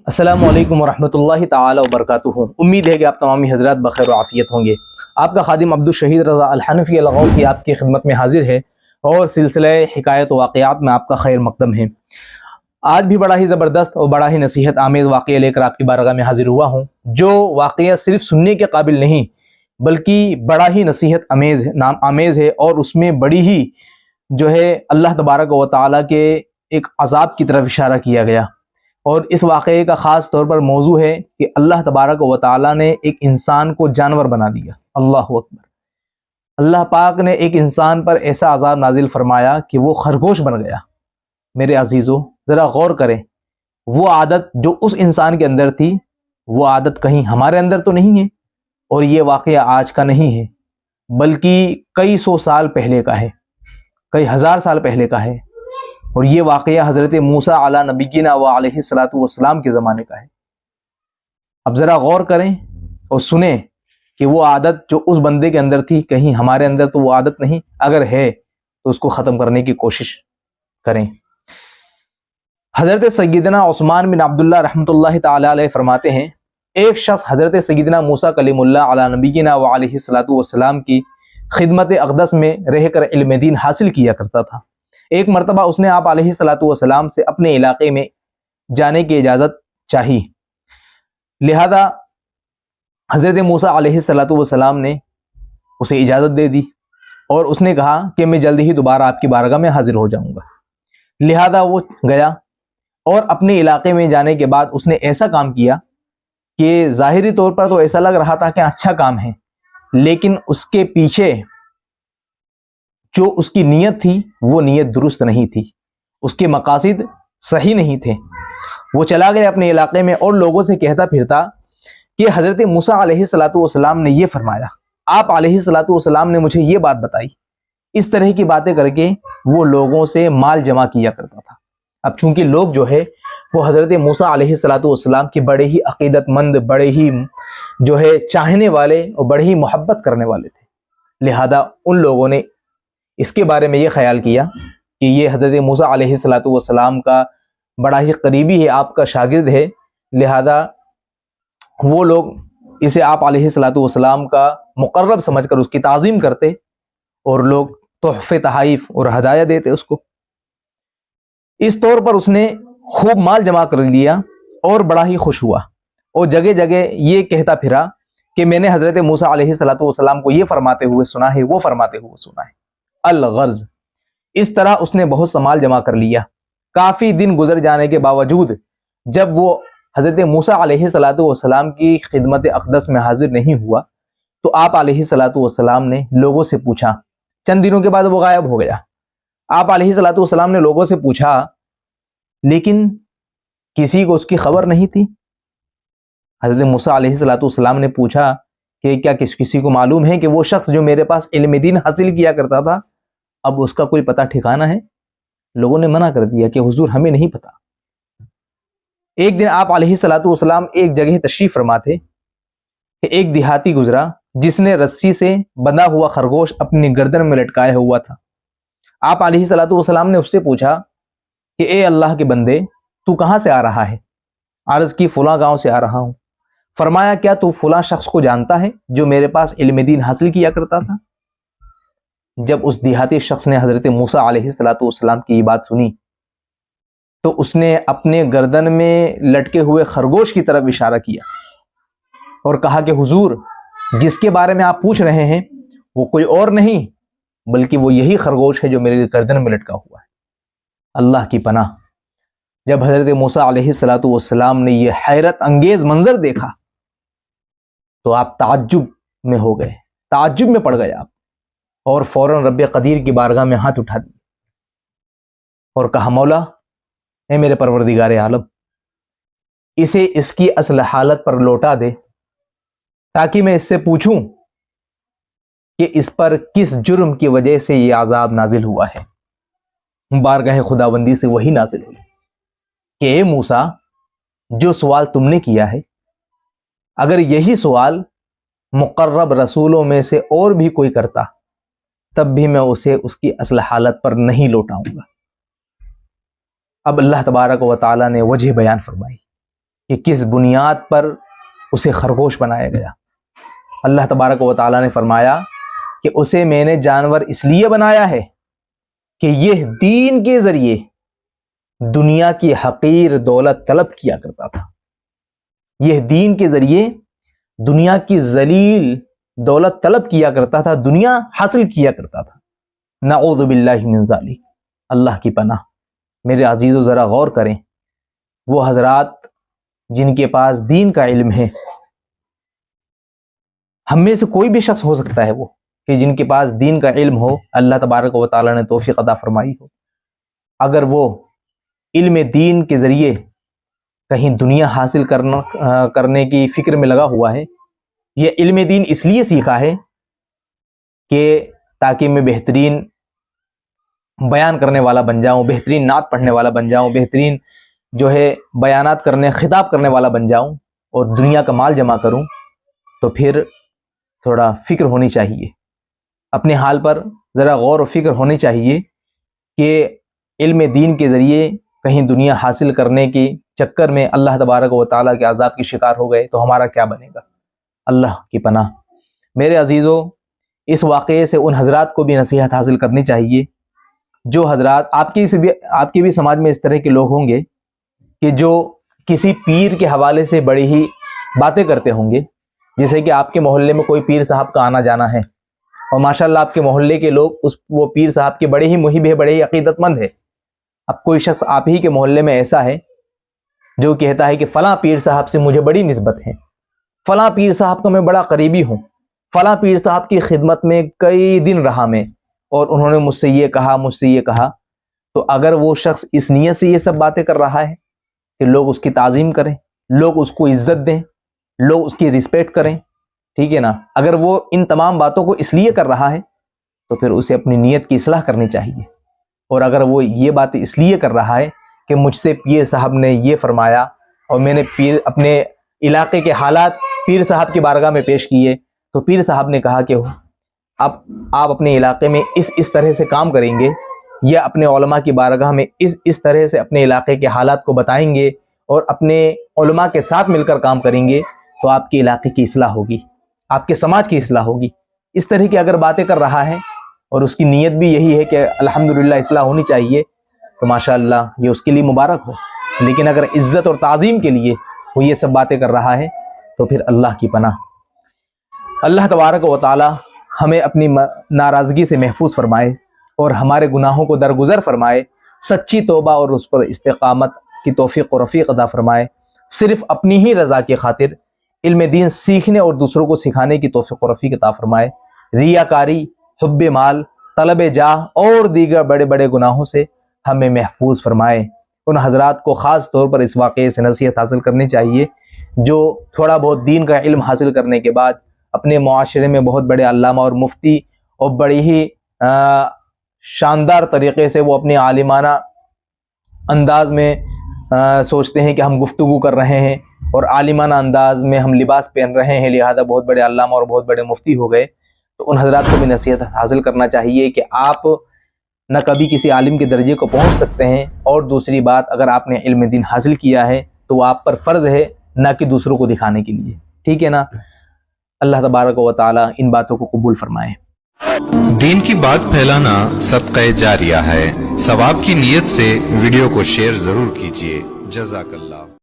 السلام علیکم ورحمۃ اللہ تعالی وبرکاتہ۔ امید ہے کہ آپ تمامی حضرات بخیر و عافیت ہوں گے۔ آپ کا خادم عبدالشہید رضا الحنفی الغوثی آپ کی خدمت میں حاضر ہے اور سلسلہ حکایت و واقعات میں آپ کا خیر مقدم ہے۔ آج بھی بڑا ہی زبردست اور بڑا ہی نصیحت آمیز واقعہ لے کر آپ کی بارگاہ میں حاضر ہوا ہوں، جو واقعہ صرف سننے کے قابل نہیں بلکہ بڑا ہی نصیحت آمیز ہے اور اس میں بڑی ہی اللہ تبارک و تعالیٰ کے ایک عذاب کی طرف اشارہ کیا گیا۔ اور اس واقعے کا خاص طور پر موضوع ہے کہ اللہ تبارک و تعالیٰ نے ایک انسان کو جانور بنا دیا۔ اللہ اکبر! اللہ پاک نے ایک انسان پر ایسا عذاب نازل فرمایا کہ وہ خرگوش بن گیا۔ میرے عزیزو، ذرا غور کریں، وہ عادت جو اس انسان کے اندر تھی، وہ عادت کہیں ہمارے اندر تو نہیں ہے، اور یہ واقعہ آج کا نہیں ہے بلکہ کئی سو سال پہلے کا ہے، کئی ہزار سال پہلے کا ہے، اور یہ واقعہ حضرت موسیٰ علی نبینا و علیہ الصلوۃ والسلام کے زمانے کا ہے۔ اب ذرا غور کریں اور سنیں کہ وہ عادت جو اس بندے کے اندر تھی، کہیں ہمارے اندر تو وہ عادت نہیں، اگر ہے تو اس کو ختم کرنے کی کوشش کریں۔ حضرت سیدنا عثمان بن عبداللہ رحمۃ اللہ تعالی علیہ فرماتے ہیں، ایک شخص حضرت سیدنا موسیٰ کلیم اللہ علی نبینا و علیہ الصلوۃ والسلام کی خدمت اقدس میں رہ کر علم دین حاصل کیا کرتا تھا۔ ایک مرتبہ اس نے آپ علیہ الصلوۃ والسلام سے اپنے علاقے میں جانے کی اجازت چاہی، لہذا حضرت موسیٰ علیہ الصلوۃ والسلام نے اسے اجازت دے دی اور اس نے کہا کہ میں جلد ہی دوبارہ آپ کی بارگاہ میں حاضر ہو جاؤں گا۔ لہذا وہ گیا اور اپنے علاقے میں جانے کے بعد اس نے ایسا کام کیا کہ ظاہری طور پر تو ایسا لگ رہا تھا کہ اچھا کام ہے، لیکن اس کے پیچھے جو اس کی نیت تھی وہ نیت درست نہیں تھی، اس کے مقاصد صحیح نہیں تھے۔ وہ چلا گیا اپنے علاقے میں اور لوگوں سے کہتا پھرتا کہ حضرت موسیٰ علیہ الصلوۃ والسلام نے یہ فرمایا، آپ علیہ الصلوۃ والسلام نے مجھے یہ بات بتائی۔ اس طرح کی باتیں کر کے وہ لوگوں سے مال جمع کیا کرتا تھا۔ اب چونکہ لوگ وہ حضرت موسیٰ علیہ الصلوۃ والسلام کی بڑے ہی عقیدت مند، بڑے ہی چاہنے والے اور بڑے ہی محبت کرنے والے تھے، لہذا ان لوگوں نے اس کے بارے میں یہ خیال کیا کہ یہ حضرت موسیٰ علیہ الصلوۃ والسلام کا بڑا ہی قریبی ہے، آپ کا شاگرد ہے، لہذا وہ لوگ اسے آپ علیہ الصلوۃ والسلام کا مقرب سمجھ کر اس کی تعظیم کرتے اور لوگ تحفے تحائف اور ہدایہ دیتے اس کو۔ اس طور پر اس نے خوب مال جمع کر لیا اور بڑا ہی خوش ہوا اور جگہ جگہ یہ کہتا پھرا کہ میں نے حضرت موسیٰ علیہ الصلوۃ والسلام کو یہ فرماتے ہوئے سنا ہے، وہ فرماتے ہوئے سنا ہے۔ الغرض، اس طرح اس نے بہت سا مال جمع کر لیا۔ کافی دن گزر جانے کے باوجود جب وہ حضرت موسیٰ علیہ الصلوۃ والسلام کی خدمت اقدس میں حاضر نہیں ہوا تو آپ علیہ الصلوۃ والسلام نے لوگوں سے پوچھا، چند دنوں کے بعد وہ غائب ہو گیا۔ آپ علیہ الصلوۃ والسلام نے لوگوں سے پوچھا لیکن کسی کو اس کی خبر نہیں تھی۔ حضرت موسیٰ علیہ الصلوۃ والسلام نے پوچھا کہ کیا کسی کو معلوم ہے کہ وہ شخص جو میرے پاس علم دین حاصل کیا کرتا تھا، اب اس کا کوئی پتہ ٹھکانہ ہے؟ لوگوں نے منع کر دیا کہ حضور ہمیں نہیں پتا۔ ایک دن آپ علیہ الصلوۃ والسلام ایک جگہ تشریف فرما تھے کہ ایک دیہاتی گزرا جس نے رسی سے بندھا ہوا خرگوش اپنی گردن میں لٹکایا ہوا تھا۔ آپ علیہ الصلوۃ والسلام نے اس سے پوچھا کہ اے اللہ کے بندے، تو کہاں سے آ رہا ہے؟ عرض کی فلاں گاؤں سے آ رہا ہوں۔ فرمایا کیا تو فلاں شخص کو جانتا ہے جو میرے پاس علم دین حاصل کیا کرتا تھا؟ جب اس دیہاتی شخص نے حضرت موسیٰ علیہ الصلوۃ والسلام کی یہ بات سنی تو اس نے اپنے گردن میں لٹکے ہوئے خرگوش کی طرف اشارہ کیا اور کہا کہ حضور، جس کے بارے میں آپ پوچھ رہے ہیں وہ کوئی اور نہیں بلکہ وہ یہی خرگوش ہے جو میرے گردن میں لٹکا ہوا ہے۔ اللہ کی پناہ، جب حضرت موسیٰ علیہ الصلوۃ والسلام نے یہ حیرت انگیز منظر دیکھا تو آپ تعجب میں ہو گئے، تعجب میں پڑ گئے آپ، اور فوراً رب قدیر کی بارگاہ میں ہاتھ اٹھا دیے اور کہا، مولا، اے میرے پروردگار عالم، اسے اس کی اصل حالت پر لوٹا دے تاکہ میں اس سے پوچھوں کہ اس پر کس جرم کی وجہ سے یہ عذاب نازل ہوا ہے۔ بارگاہ خداوندی سے وہی نازل ہوئی کہ اے موسیٰ، جو سوال تم نے کیا ہے، اگر یہی سوال مقرب رسولوں میں سے اور بھی کوئی کرتا تب بھی میں اسے اس کی اصل حالت پر نہیں لوٹاؤں گا۔ اب اللہ تبارک و تعالیٰ نے وجہ بیان فرمائی کہ کس بنیاد پر اسے خرگوش بنایا گیا۔ اللہ تبارک و تعالیٰ نے فرمایا کہ اسے میں نے جانور اس لیے بنایا ہے کہ یہ دین کے ذریعے دنیا کی حقیر دولت طلب کیا کرتا تھا، یہ دین کے ذریعے دنیا کی ذلیل دولت طلب کیا کرتا تھا، دنیا حاصل کیا کرتا تھا۔ نعوذ باللہ من ذالک، اللہ کی پناہ۔ میرے عزیزو ذرا غور کریں، وہ حضرات جن کے پاس دین کا علم ہے، ہم میں سے کوئی بھی شخص ہو سکتا ہے وہ کہ جن کے پاس دین کا علم ہو، اللہ تبارک و تعالیٰ نے توفیق عطا فرمائی ہو، اگر وہ علم دین کے ذریعے کہیں دنیا حاصل کرنے کی فکر میں لگا ہوا ہے، یہ علم دین اس لیے سیکھا ہے کہ تاکہ میں بہترین بیان کرنے والا بن جاؤں، بہترین نعت پڑھنے والا بن جاؤں، بہترین جو ہے بیانات کرنے، خطاب کرنے والا بن جاؤں اور دنیا کا مال جمع کروں، تو پھر تھوڑا فکر ہونی چاہیے، اپنے حال پر ذرا غور و فکر ہونی چاہیے کہ علم دین کے ذریعے کہیں دنیا حاصل کرنے کے چکر میں اللہ تبارک و تعالیٰ کے عذاب کی شکار ہو گئے تو ہمارا کیا بنے گا۔ اللہ کی پناہ۔ میرے عزیزو، اس واقعے سے ان حضرات کو بھی نصیحت حاصل کرنی چاہیے جو حضرات آپ کی بھی سماج میں اس طرح کے لوگ ہوں گے کہ جو کسی پیر کے حوالے سے بڑی ہی باتیں کرتے ہوں گے، جیسے کہ آپ کے محلے میں کوئی پیر صاحب کا آنا جانا ہے اور ماشاءاللہ آپ کے محلے کے لوگ وہ پیر صاحب کے بڑے ہی محب ہے، بڑے ہی عقیدت مند ہے۔ اب کوئی شخص آپ ہی کے محلے میں ایسا ہے جو کہتا ہے کہ فلاں پیر صاحب سے مجھے بڑی نسبت ہے، فلاں پیر صاحب کا میں بڑا قریبی ہوں، فلاں پیر صاحب کی خدمت میں کئی دن رہا میں اور انہوں نے مجھ سے یہ کہا، تو اگر وہ شخص اس نیت سے یہ سب باتیں کر رہا ہے کہ لوگ اس کی تعظیم کریں، لوگ اس کو عزت دیں، لوگ اس کی رسپیکٹ کریں، ٹھیک ہے نا، اگر وہ ان تمام باتوں کو اس لیے کر رہا ہے تو پھر اسے اپنی نیت کی اصلاح کرنی چاہیے۔ اور اگر وہ یہ باتیں اس لیے کر رہا ہے کہ مجھ سے پیر صاحب نے یہ فرمایا اور میں نے اپنے علاقے کے حالات پیر صاحب کی بارگاہ میں پیش کیے، تو پیر صاحب نے کہا کہ اب آپ اپنے علاقے میں اس طرح سے کام کریں گے یا اپنے علماء کی بارگاہ میں اس طرح سے اپنے علاقے کے حالات کو بتائیں گے اور اپنے علماء کے ساتھ مل کر کام کریں گے تو آپ کے علاقے کی اصلاح ہوگی، آپ کے سماج کی اصلاح ہوگی۔ اس طرح کی اگر باتیں کر رہا ہے اور اس کی نیت بھی یہی ہے کہ الحمدللہ اصلاح ہونی چاہیے، تو ماشاءاللہ یہ اس کے لیے مبارک ہو۔ لیکن اگر عزت اور تعظیم کے لیے وہ یہ سب باتیں کر رہا ہے تو پھر اللہ کی پناہ۔ اللہ تبارک و تعالی ہمیں اپنی ناراضگی سے محفوظ فرمائے اور ہمارے گناہوں کو درگزر فرمائے، سچی توبہ اور اس پر استقامت کی توفیق و رفیق عطا فرمائے، صرف اپنی ہی رضا کی خاطر علم دین سیکھنے اور دوسروں کو سکھانے کی توفیق و رفیق عطا فرمائے، ریاکاری، حب مال، طلب جاہ اور دیگر بڑے بڑے گناہوں سے ہمیں محفوظ فرمائے۔ ان حضرات کو خاص طور پر اس واقعے سے نصیحت حاصل کرنی چاہیے جو تھوڑا بہت دین کا علم حاصل کرنے کے بعد اپنے معاشرے میں بہت بڑے علامہ اور مفتی اور بڑی ہی شاندار طریقے سے وہ اپنے عالمانہ انداز میں سوچتے ہیں کہ ہم گفتگو کر رہے ہیں اور عالمانہ انداز میں ہم لباس پہن رہے ہیں، لہذا بہت بڑے علامہ اور بہت بڑے مفتی ہو گئے۔ تو ان حضرات کو بھی نصیحت حاصل کرنا چاہیے کہ آپ نہ کبھی کسی عالم کے درجے کو پہنچ سکتے ہیں، اور دوسری بات اگر آپ نے علم دین حاصل کیا ہے تو وہ آپ پر فرض ہے نہ کہ دوسروں کو دکھانے کے لیے، ٹھیک ہے نا۔ اللہ تبارک و تعالی ان باتوں کو قبول فرمائے۔ دین کی بات پھیلانا صدقہ جاریہ ہے، ثواب کی نیت سے ویڈیو کو شیئر ضرور کیجیے۔ جزاک اللہ۔